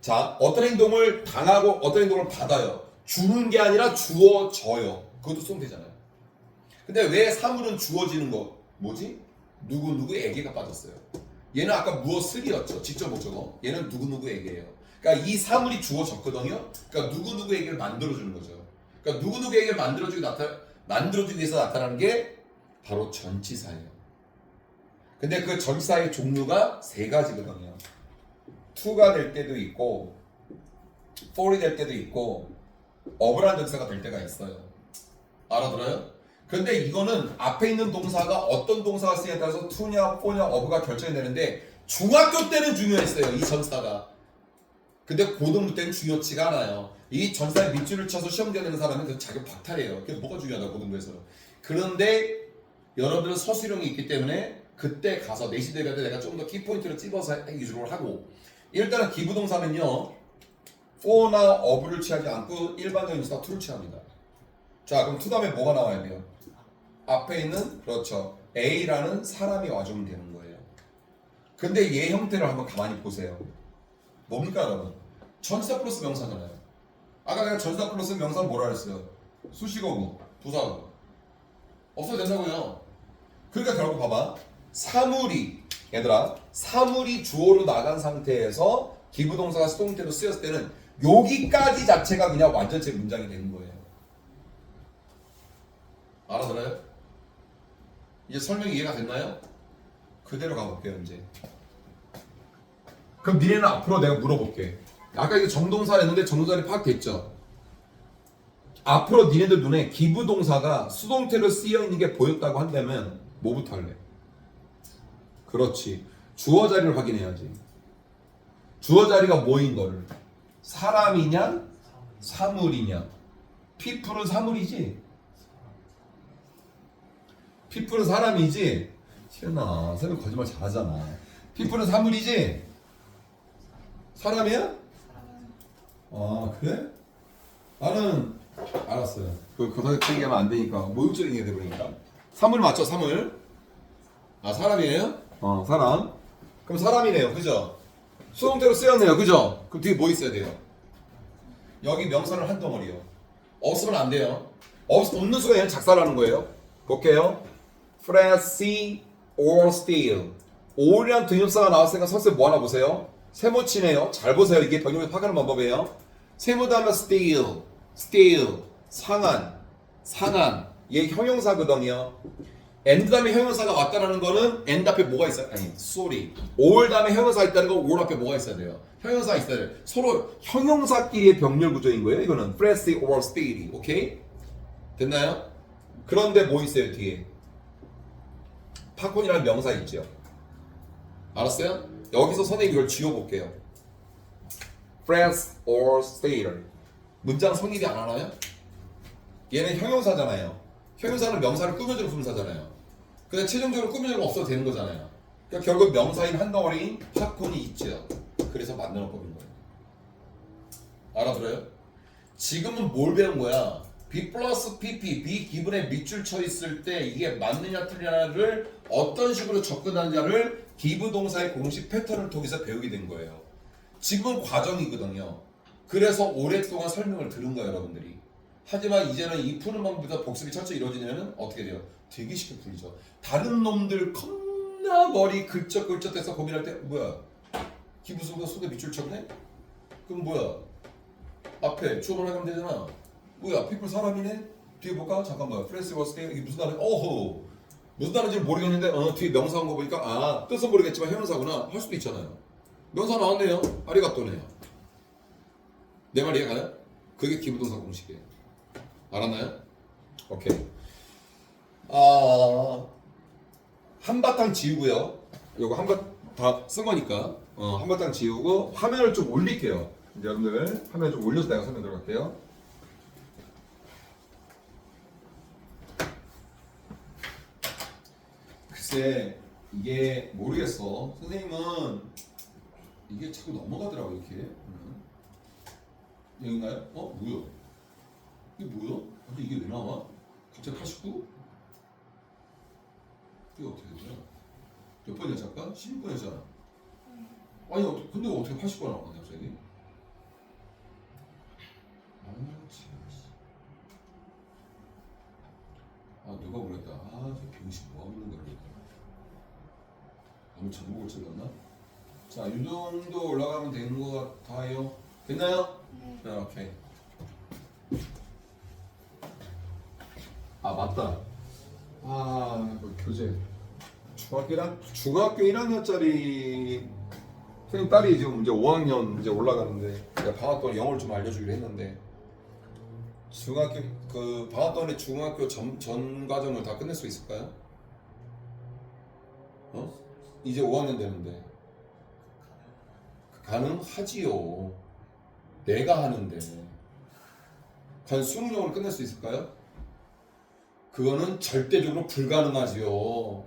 자, 어떤 행동을 당하고 어떤 행동을 받아요. 주는 게 아니라 주어져요. 그것도 수동태잖아요. 근데 왜 사물은 주어지는 거? 뭐지? 누구누구에게가 빠졌어요. 얘는 아까 무엇을이었죠. 직접 목적어. 얘는 누구누구에게예요. 그러니까 이 사물이 주어졌거든요. 그러니까 누구누구에게를 만들어주는 거죠. 그러니까 누구누구에게를 만들어주기 위해서 나타나는 게 바로 전치사예요. 근데 그 전치사의 종류가 세 가지거든요. to가 될 때도 있고 for이 될 때도 있고 of라는 전치사가 될 때가 있어요. 알아들어요? 근데 이거는 앞에 있는 동사가 어떤 동사가 쓰냐에 따라서 to냐, for냐, of가 결정이 되는데 중학교 때는 중요했어요. 이 전치사가. 근데 고등부 때는 중요치가 않아요. 이 전치사에 밑줄을 쳐서 시험지에 내는 사람은 자격 박탈이에요. 그게 뭐가 중요하다 고등부에서는. 그런데 여러분들은 서술형이 있기 때문에 그때 가서 내시대 갈 때 내가 좀 더 키포인트를 찝어서 위주로 하고 일단은 기부동사는요 for나 of를 취하지 않고 일반적인 수다 to를 취합니다. 자 그럼 to 다음에 뭐가 나와야 돼요? 앞에 있는 그렇죠 A라는 사람이 와주면 되는 거예요. 근데 얘 형태를 한번 가만히 보세요. 뭡니까 여러분? 전치사 플러스 명사잖아요. 아까 내가 전치사 플러스 명사는 뭐라 그랬어요? 수식어고 부사고 없어도 된다고요. 그러니까 결국 봐봐 사물이 얘들아 사물이 주어로 나간 상태에서 기부동사가 수동태로 쓰였을 때는 여기까지 자체가 그냥 완전체 문장이 되는 거예요. 알아들어요? 이제 설명이 이해가 됐나요? 그대로 가볼게요 이제. 그럼 니네는 앞으로 내가 물어볼게. 아까 이게 정동사 했는데 정동사를 파악됐죠? 앞으로 니네들 눈에 기부동사가 수동태로 쓰여있는 게 보였다고 한다면 뭐부터 할래? 그렇지. 주어 자리를 확인해야지. 주어 자리가 뭐인 거를. 사람이냐? 사물이냐? people은 사물이지? people은 사람이지? 시연아, 선생님 거짓말 잘하잖아. people은 사물이지? 사람이야? 아 그래? 나는 알았어요. 그렇게 얘기하면 안 되니까 모욕적인 게 되버리니까. 사물 맞죠? 사물. 아 사람이에요? 사람. 그럼 사람이네요. 그죠? 수동태로 쓰였네요. 그죠? 그럼 뒤에 뭐 있어야 돼요? 여기 명사를 한 덩어리요. 없으면 안 돼요. 없는 수가 얘는 작살나는 거예요. 볼게요. flash or steal. or이란 등용사가 나왔으니까 선생님 뭐 하나 보세요. 세모치네요. 잘 보세요. 이게 병용에서 파악하는 방법이에요. 세모 다음에 steal, 상한. 얘 형용사거든요. and 다음에 형용사가 왔다라는 거는 and 앞에 뭐가 있어요? 아니, sorry. or 다음에 형용사 있다는 거 or 앞에 뭐가 있어야 돼요? 형용사 있어야 돼요. 서로 형용사끼리의 병렬 구조인 거예요. 이거는 flash or steal. 오케이? 됐나요? 그런데 뭐 있어요 뒤에? 팝콘이라는 명사 있죠. 알았어요? 여기서 선생님이 이걸 지워볼게요. friends or stay. 문장 성립이 안 하나요? 얘는 형용사잖아요. 형용사는 명사를 꾸며주는 품사잖아요. 근데 최종적으로 꾸며주는 거 없어도 되는 거잖아요. 그러니까 결국 명사인 한 덩어리인 팝콘이 있죠. 그래서 만드는 법인 거예요. 알아들어요? 지금은 뭘 배운 거야? B 플러스 PP, B 기분에 밑줄 쳐 있을 때 이게 맞느냐 틀리냐를 어떤 식으로 접근하느냐를 기부 동사의 공식 패턴을 통해서 배우게 된 거예요. 지금은 과정이거든요. 그래서 오랫동안 설명을 들은 거예요, 여러분들이. 하지만 이제는 이 푸는 방법부터 복습이 철저히 이루어지면 어떻게 돼요? 되게 쉽게 풀리죠. 다른 놈들 겁나 머리 긁적긁적해서 고민할 때 뭐야? 기부수가 손에 밑줄 쳤네? 그럼 뭐야? 앞에 주어만 하면 되잖아. 뭐야? 피플 사람이네? 뒤에 볼까? 잠깐만. 프레스 워스데이 이게 무슨 단어? 어허. 무슨 단어인지 모르겠는데 뒤에 명사 온 거 보니까 아 뜻은 모르겠지만 형용사구나 할 수도 있잖아요. 명사 나왔네요. 아리가또네요. 내 말 이해가요? 그게 기부동사 공식이에요. 알았나요? 오케이. 한바탕 지우고요. 요거 한바탕 다 쓴 거니까 한바탕 지우고 화면을 좀 올릴게요. 이제 여러분들 화면 좀 올려서 내가 설명 들어갈게요. 글쎄 이게 모르겠어. 선생님은 이게 자꾸 넘어가더라고 이렇게. 여기인가요? 뭐야? 이게 뭐야? 근데 이게 왜 나와? 갑자기 89? 이게 어떻게 되냐? 몇 번이야 잠깐? 16번이잖아. 아니 근데 어떻게 80번 나왔냐 갑자기? 누가 그랬다. 저 병신 뭐 하고 있는 거야? 너무 전복을 찔렀나? 자, 이 정도 올라가면 되는 것 같아요. 됐나요? 네. 오케이. 맞다. 교재. 중학교 1학년짜리 선생님 딸이 지금 이제 5학년 이제 올라가는데 내가 방학 동안 영어를 좀 알려주기로 했는데 중학교 방학 동안에 중학교 전 과정을 다 끝낼 수 있을까요? 이제 5학년 되는데 가능하지요. 내가 하는데 과연 수능 영어를 끝낼 수 있을까요? 그거는 절대적으로 불가능하지요.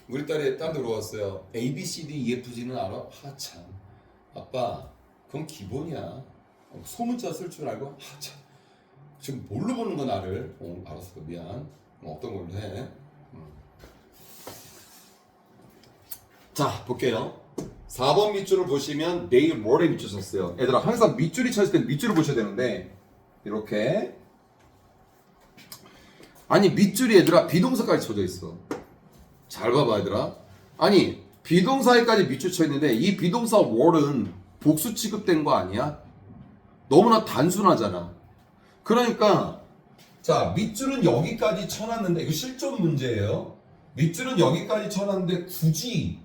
우리 딸이 딴 데 물어봤어요. A, B, C, D, E, F, G는 알아? 참. 아빠, 그건 기본이야. 소문자 쓸 줄 알고? 참. 지금 뭘로 보는 거 나를? 알았어, 미안. 어떤 걸로 해? 자, 볼게요. 4번 밑줄을 보시면 내일 모레 밑줄 쳤어요. 얘들아, 항상 밑줄이 쳤을 때 밑줄을 보셔야 되는데 이렇게 아니 밑줄이 얘들아 비동사까지 쳐져 있어. 잘 봐봐 얘들아. 아니 비동사에까지 밑줄 쳐 있는데 이 비동사 word은 복수 취급된 거 아니야? 너무나 단순하잖아. 그러니까 자 밑줄은 여기까지 쳐놨는데 이거 실전 문제예요. 밑줄은 여기까지 쳐놨는데 굳이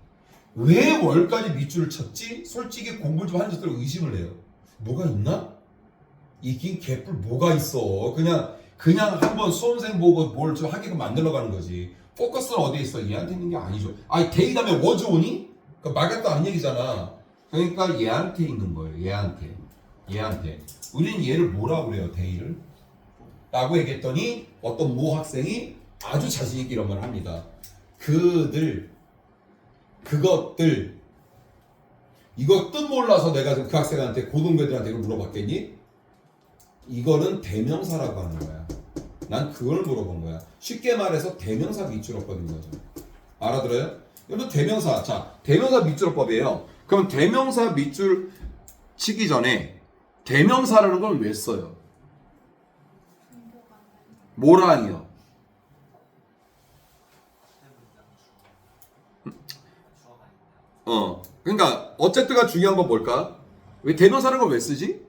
왜 월까지 밑줄을 쳤지? 솔직히 공부를 좀 하는 것들 의심을 해요. 뭐가 있나? 이긴 개뿔 뭐가 있어? 그냥 한번 수험생 보고 뭘 좀 하게끔 만들어 가는 거지. 포커스는 어디에 있어? 얘한테 있는 게 아니죠. 아니 데이 다음에 워즈 오니? 그러니까 말같도 안 얘기잖아. 그러니까 얘한테 있는 거예요. 얘한테. 우리는 얘를 뭐라 그래요? 데이를? 라고 얘기했더니 어떤 모 학생이 아주 자신 있게 이런 말을 합니다. 그것들 이거 뜻 몰라서 내가 지금 그 학생한테 고등교들한테 이걸 물어봤겠니? 이거는 대명사라고 하는 거야. 난 그걸 물어본 거야. 쉽게 말해서 대명사 밑줄어법인 거죠. 알아들어요? 이것도 대명사. 자, 대명사 밑줄어법이에요. 그럼 대명사 밑줄 치기 전에 대명사라는 걸 왜 써요? 뭐랑이요? 그러니까 어쨌든가 중요한 건 뭘까? 왜 대명사라는 걸 왜 쓰지?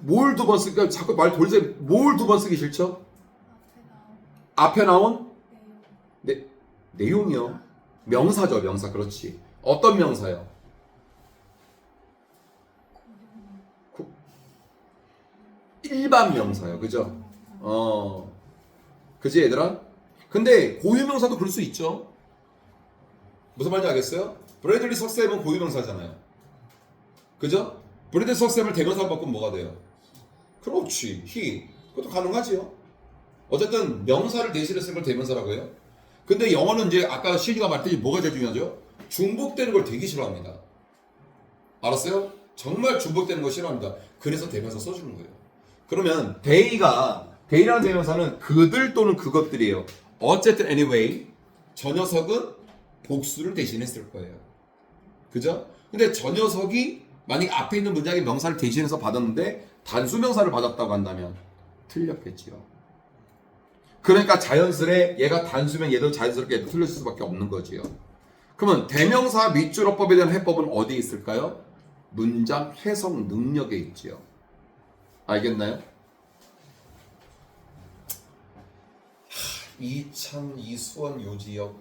뭘 두 번 쓸까? 자꾸 말 돌리세요. 뭘 두 번 쓰기 싫죠? 앞에 나온 내용이요. 명사죠, 명사. 그렇지. 어떤 명사요? 일반 명사요. 그죠? 그지 얘들아? 근데 고유명사도 그럴 수 있죠. 무슨 말인지 알겠어요? 브래들리 석셈은 고유명사잖아요. 그죠? 브래들리 석셈을 대명사로 바꾸면 뭐가 돼요? 그렇지. he. 그것도 가능하지요. 어쨌든 명사를 대신해 쓴 걸 대명사라고 해요. 근데 영어는 이제 아까 시리가 말했듯이 뭐가 제일 중요하죠? 중복되는 걸 되게 싫어합니다. 알았어요? 정말 중복되는 거 싫어합니다. 그래서 대명사 써주는 거예요. 그러면 they라는 대명사는 그들 또는 그것들이에요. 어쨌든 anyway 저 녀석은 복수를 대신했을 거예요. 그죠? 근데 저 녀석이 만약 앞에 있는 문장의 명사를 대신해서 받았는데 단수명사를 받았다고 한다면 틀렸겠지요. 그러니까 자연스레 얘가 단수면 얘도 자연스럽게 얘도 틀렸을 수밖에 없는 거지요. 그러면 대명사 밑줄어법에 대한 해법은 어디에 있을까요? 문장 해석 능력에 있지요. 알겠나요? 이수원 요지역.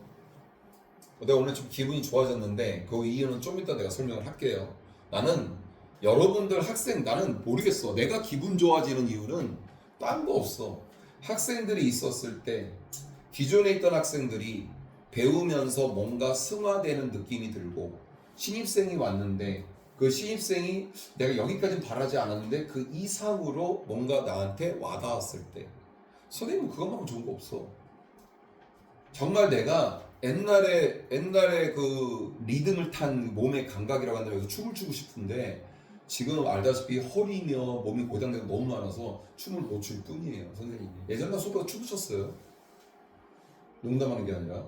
내가 오늘 좀 기분이 좋아졌는데 그 이유는 좀 이따 내가 설명을 할게요. 나는 여러분들 나는 모르겠어. 내가 기분 좋아지는 이유는 딴 거 없어. 학생들이 있었을 때 기존에 있던 학생들이 배우면서 뭔가 승화되는 느낌이 들고 신입생이 왔는데 그 신입생이 내가 여기까지는 바라지 않았는데 그 이상으로 뭔가 나한테 와닿았을 때 선생님은 그것만큼 좋은 거 없어. 정말 내가 옛날에 그 리듬을 탄 몸의 감각이라고 한다면 춤을 추고 싶은데 지금 알다시피 허리며 몸이 고장내가 너무 많아서 춤을 못 출 뿐이에요. 선생님이 예전에 소보다 춤을 췄어요. 농담하는 게 아니라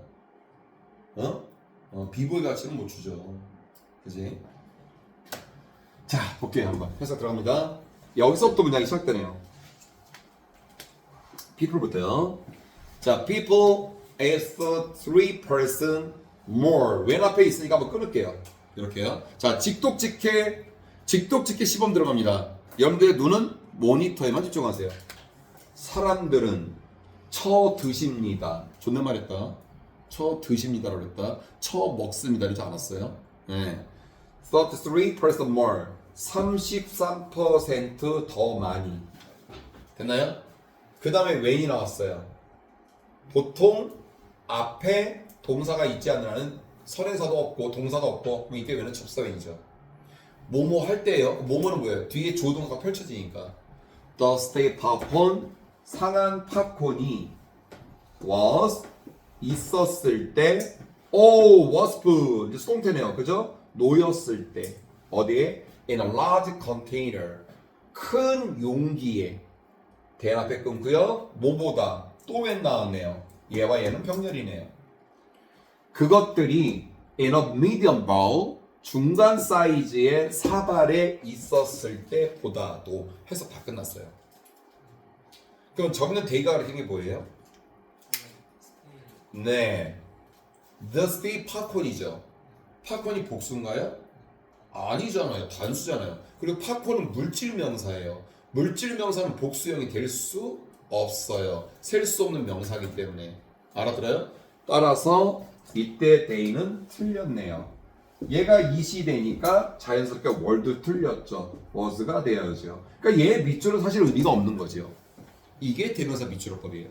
비보이 같이는 못 추죠. 그지? 자, 볼게요. 한번 해석 들어갑니다. 여기서부터 문장이 시작되네요. people부터요. 자, people is 3% more. 왼 앞에 있으니까 한번 끊을게요. 이렇게요. 자, 직독직해 시범 들어갑니다. 여러분들의 눈은 모니터에만 집중하세요. 사람들은 처드십니다. 존댓말했다. 처드십니다라고 했다. 처먹습니다. 이러지 않았어요. 네. 33% more. 33% 더 많이. 됐나요? 그 다음에 when이 나왔어요. 보통 앞에 동사가 있지 않는 한은 선행사도 없고 동사도 없고 그럼 이게 when은 접사when이죠. 뭐뭐 할 때예요. 뭐뭐는 뭐예요? 뒤에 조동사가 펼쳐지니까. The state popcorn 상한 팝콘이 was 있었을 때 was put 이제 수동태네요. 그죠? 놓였을 때 어디에? In a large container 큰 용기에 대안 앞에 끊고요. 뭐보다 또 웬 나왔네요. 얘와 얘는 병렬이네요. 그것들이 in a medium bowl 중간 사이즈의 사발에 있었을 때 보다도 해석 다 끝났어요. 그럼 저기는 데이가 가리키는 게 뭐예요? 네, the state 팝콘이죠. 팝콘이 복수인가요? 아니잖아요. 단수잖아요. 그리고 팝콘은 물질 명사예요. 물질 명사는 복수형이 될 수 없어요. 셀 수 없는 명사이기 때문에. 알아들어요? 따라서 이때 데이는 틀렸네요. 얘가 이시 되니까 자연스럽게 월도 틀렸죠. was가 되어야죠. 그러니까 얘 밑줄은 사실 의미가 없는 거죠. 이게 대명사 밑줄어법이에요.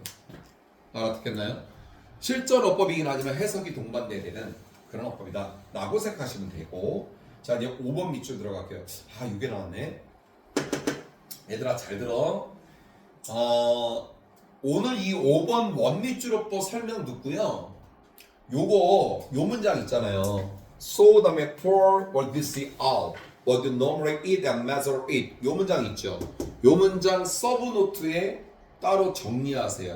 알아듣겠나요? 실전 어법이긴 하지만 해석이 동반돼야 되는 그런 어법이다 라고 생각하시면 되고, 자 이제 5번 밑줄 들어갈게요. 아 6개 나왔네. 얘들아 잘 들어. 오늘 이 5번 원밑줄어법 설명 듣고요. 요 문장 있잖아요. So 다음에 pour what you see out, what you normally eat and measure it. 요 문장 있죠. 요 문장 서브노트에 따로 정리하세요.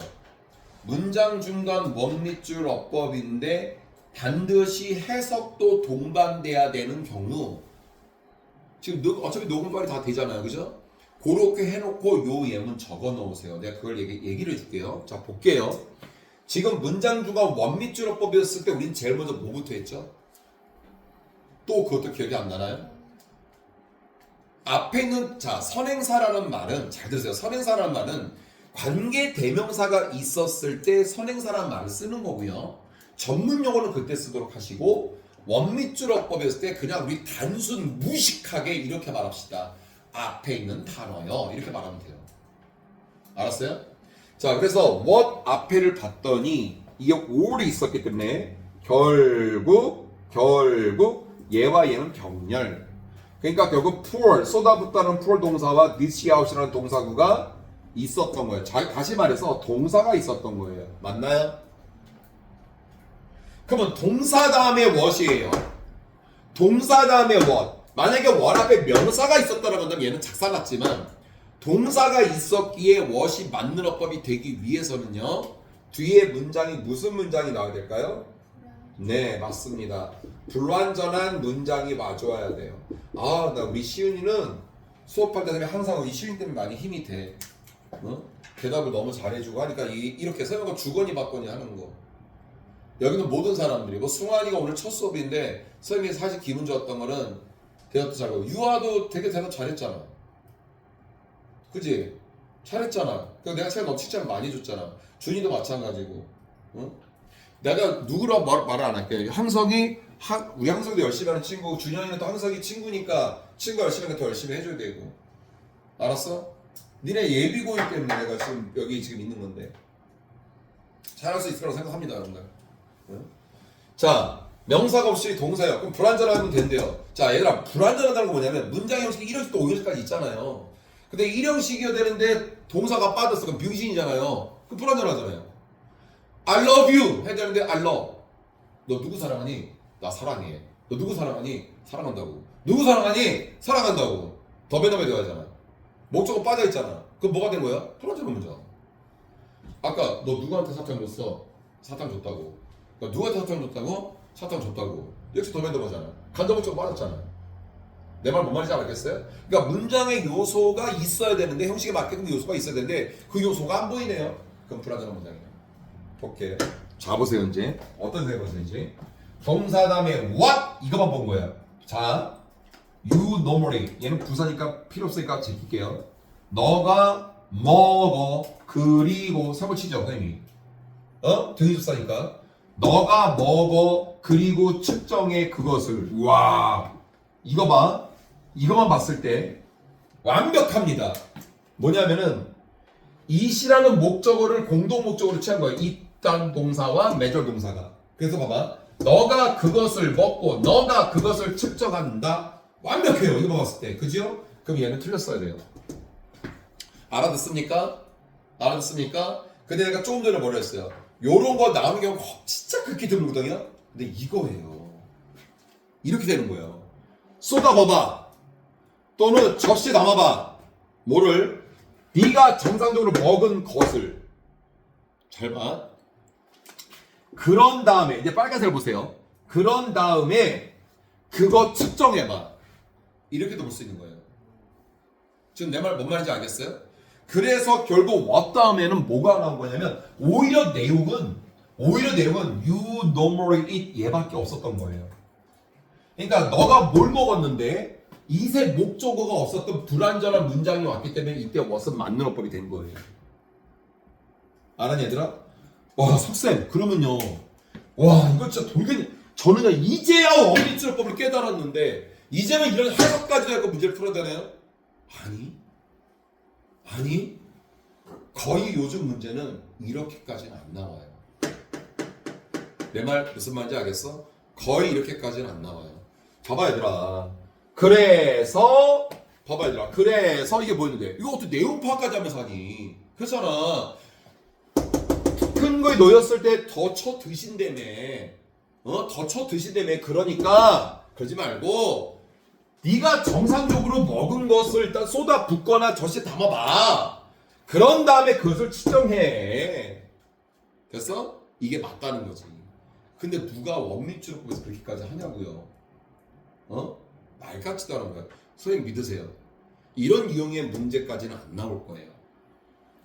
문장 중간 원밑줄 어법인데 반드시 해석도 동반돼야 되는 경우, 지금 어차피 녹음 빨리 다 되잖아요. 그죠? 그렇게 해놓고 요 예문 적어 놓으세요. 내가 그걸 얘기를 해줄게요. 자 볼게요. 지금 문장 중간 원밑줄 어법이었을 때 우린 제일 먼저 뭐부터 했죠? 또 그것도 기억이 안 나나요? 앞에 있는 자 선행사라는 말은 잘 들으세요. 선행사라는 말은 관계 대명사가 있었을 때 선행사라는 말을 쓰는 거고요. 전문 용어는 그때 쓰도록 하시고, 원밑줄 어법이었을 때 그냥 우리 단순 무식하게 이렇게 말합시다. 앞에 있는 단어요. 이렇게 말하면 돼요. 알았어요? 자, 그래서 what 앞에를 봤더니 이게 all이 있었기 때문에 결국 얘와 얘는 병렬. 그러니까 결국 pour 쏟아붓다는 pour 동사와 dish out이라는 동사구가 있었던 거예요. 다시 말해서 동사가 있었던 거예요. 맞나요? 그러면 동사 다음에 what이에요. 동사 다음에 what. 만약에 what 앞에 명사가 있었다라고 한다면 얘는 작살났지만, 동사가 있었기에 what이 맞는 어법이 되기 위해서는요, 뒤에 문장이 무슨 문장이 나와야 될까요? 네, 맞습니다. 불완전한 문장이 맞아야 돼요. 아, 나 우리 시윤이는 수업할 때 항상 우리 시윤 때문에 많이 힘이 돼. 대답을 너무 잘해주고 하니까 이렇게 설명을 주거니 받거니 하는 거. 여기는 모든 사람들이, 뭐 승환이가 오늘 첫 수업인데 선생님이 사실 기분 좋았던 거는 대답도 잘하고, 유아도 되게 대답 잘했잖아. 그지? 잘했잖아. 내가 제가 너 칭찬 많이 줬잖아. 준이도 마찬가지고. 응? 내가 누구라고 말을 안 할게. 우리 항석이도 열심히 하는 친구고, 준영이는 또 항석이 친구니까 친구가 열심히 하니까 더 열심히 해줘야 되고. 알았어? 니네 예비고일 때문에 내가 지금 여기 있는 건데 잘할 수 있을 거라고 생각합니다, 여러분들. 응? 자, 명사가 없이 동사예요. 그럼 불완전하면 된대요. 자, 얘들아, 불완전하다는 건 뭐냐면 문장 형식이 1형식부터 5형식까지 있잖아요. 근데 1형식이어야 되는데 동사가 빠졌어. 그럼 뷰진이잖아요. 그럼 불완전하잖아요. I love you 해야 되는데 I love. 너 누구 사랑하니? 나 사랑해. 너 누구 사랑하니? 사랑한다고. 누구 사랑하니? 사랑한다고. 더베너베 되어야잖아. 목적어 빠져있잖아. 그럼 뭐가 된 거야? 불완전한 문장. 아까 너 누구한테 사탕 줬어? 사탕 줬다고. 그러니까 누구한테 사탕 줬다고? 사탕 줬다고. 역시 더베너베잖아. 간접 목적어 빠졌잖아. 내 말 뭔 말인지 알겠어요? 그러니까 문장의 요소가 있어야 되는데 형식에 맞게끔 요소가 있어야 되는데 그 요소가 안 보이네요. 그럼 불완전한 문장이에요. 볼게. 자 보세요 이제 어떤 생각을 이제 동사 다음에 what 이거만 본 거예요. 자, you normally 얘는 부사니까 필요 없으니까 제낄게요. 너가 먹어 그리고 사고 치죠 선생님이. 등위접사니까 너가 먹어 그리고 측정해 그것을. 와 이거 봐. 이거만 봤을 때 완벽합니다. 뭐냐면은 it이라는 목적어를 공동 목적어로 취한 거예요. 이딴 동사와 매절 동사가. 그래서 봐봐. 너가 그것을 먹고 너가 그것을 측정한다. 완벽해요. 이거 봤을 때. 그죠? 그럼 얘는 틀렸어야 돼요. 알아듣습니까? 알아듣습니까? 근데 내가 조금 전에 뭐라 했어요? 요런 거 나오는 경우 진짜 극히 드물거든요. 근데 이거예요. 이렇게 되는 거예요. 쏟아봐봐. 또는 접시에 담아봐. 뭐를? 네가 정상적으로 먹은 것을. 잘 봐. 그런 다음에 이제 빨간색을 보세요. 그런 다음에 그거 측정해봐. 이렇게도 볼 수 있는 거예요. 지금 내 말 뭔 말인지 알겠어요? 그래서 결국 what 다음에는 뭐가 나온 거냐면 오히려 내용은 you normally eat 얘밖에 없었던 거예요. 그러니까 너가 뭘 먹었는데 이세 목적어가 없었던 불완전한 문장이 왔기 때문에 이때 what은 맞는 어법이 된 거예요. 알았니 얘들아? 와 석쌤 그러면요 와 이거 진짜 돌겠네. 저는 이제야 원리치료법을 깨달았는데 이제는 이런 해석까지 해서 문제를 풀어야 되나요? 아니 거의 요즘 문제는 이렇게까지는 안 나와요. 내 말 무슨 말인지 알겠어? 거의 이렇게까지는 안 나와요. 봐봐 얘들아. 그래서 봐봐 얘들아. 그래서 이게 뭐였는데 이거 어떻게 내용 파악까지 하면서 하니? 그렇잖아. 큰 거에 놓였을 때 더 쳐 드신다며. 더 쳐 드신다며. 그러니까 그러지 말고 네가 정상적으로 먹은 것을 일단 쏟아 붓거나 젖에 담아봐. 그런 다음에 그것을 측정해. 됐어? 이게 맞다는 거지. 근데 누가 원민주로법에서 그렇게까지 하냐고요. 말 같지도 않은 거야. 선생님 믿으세요. 이런 유형의 문제까지는 안 나올 거예요.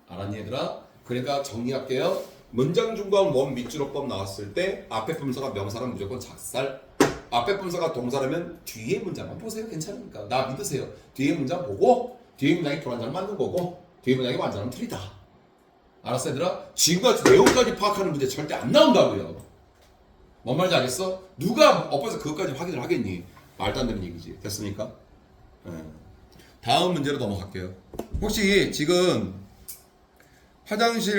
알았니 얘들아? 그러니까 정리할게요. 문장 중간 원 밑주로법 나왔을 때 앞에 분사가 명사라면 무조건 작살. 앞에 분사가 동사라면 뒤에 문장만 보세요. 괜찮으니까. 나 믿으세요. 뒤에 문장 보고 뒤에 문장이 불완전을 맞는 거고 뒤에 문장이 완전하면 틀리다. 알았어 얘들아? 지금까지 내용까지 파악하는 문제 절대 안 나온다고요. 뭔 말인지 알겠어? 누가 엎어서 그것까지 확인을 하겠니? 말도 안 되는 얘기지. 됐습니까? 네. 다음 문제로 넘어갈게요. 혹시 지금 화장실